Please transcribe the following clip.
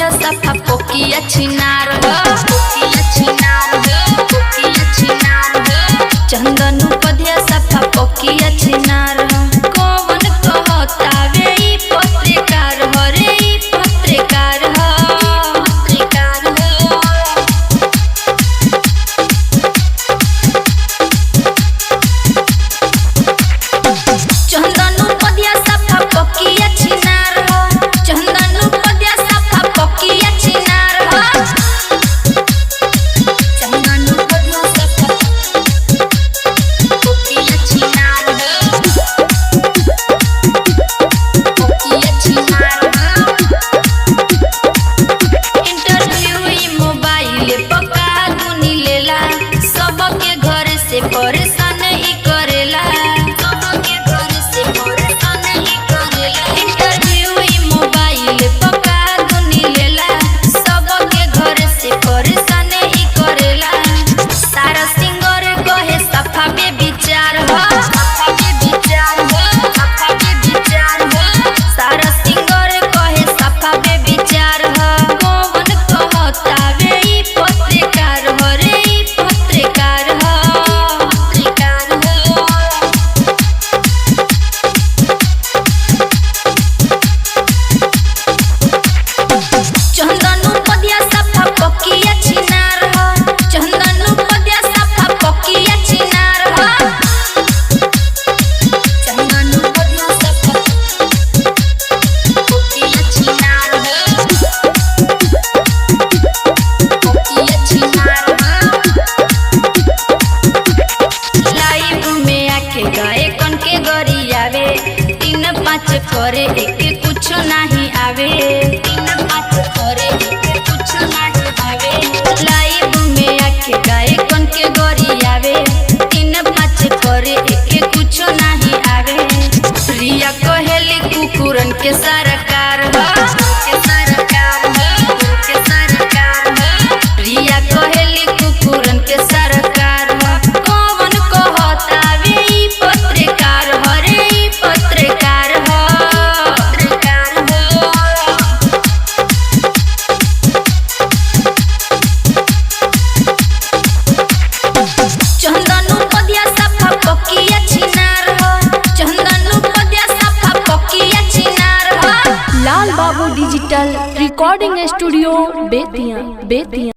पधिया सफा पोकिया छिनार हो, पोकिया छिनार हो, पोकिया छिनार हो। चंदनु पधिया सफा पोकिया छिनार हो। कौन कहतावे ई पत्रकार हो रे, ई पत्रकार हो, पत्रकार हो। चंदनु पधिया सफा पोकिया छिनार हो, चंदनु पधिया सफा पोकिया छिनार हो। चंदनु पधिया सफा पोकिया छिनार हो, पोकिया छिनार हो। इंटरव्यू ई मोबाइल पका दुनी लेला, सबके घर से परेशान ही करेला, सबके घर से परेशान ही करेला। इंटरव्यू ई मोबाइल पका दुनी लेला, सबके घर से परेशान ही करेला। सारा सिंगर कहे सफा बे विचार हो, सफा बे विचार हो, सफा बे विचार हो। सारा सिंगर कहे सफा बे विचार हो। कौन कहतावे ई पत्रकार हो रे, ई पत्रकार हो, पत्रकार हो। चंदनु पधिया सफा पोकिया छिनार हो, चंदनु पधिया सफा पोकिया छिनार हो। चंदनु पधिया सफा पोकिया छिनार हो, पोकिया छिनार हो। लाइव में आके गए कन के गरियावे, 3-5 करे एक कुछ नहीं आवे, 3-5 करे एक कुछ नहीं आवे। लाइव में आके गए कन के गरियावे, 3-5 करे एक कुछ नहीं आवे। रिया कहेली कुकुरन के सरकार हो, के सरकार हो, के सरकार हो। रिया कहेली कुकुरन के सरकार हो। कौन कहतावे ई पत्रकार हो रे, ई पत्रकार हो, पत्रकार हो। चंदनु पधिया सफा पोकिया छिनार हो, चंदनु पधिया सफा पोकिया छिनार हो। लाल बाबू digital recording studio Bettiah Bettiah.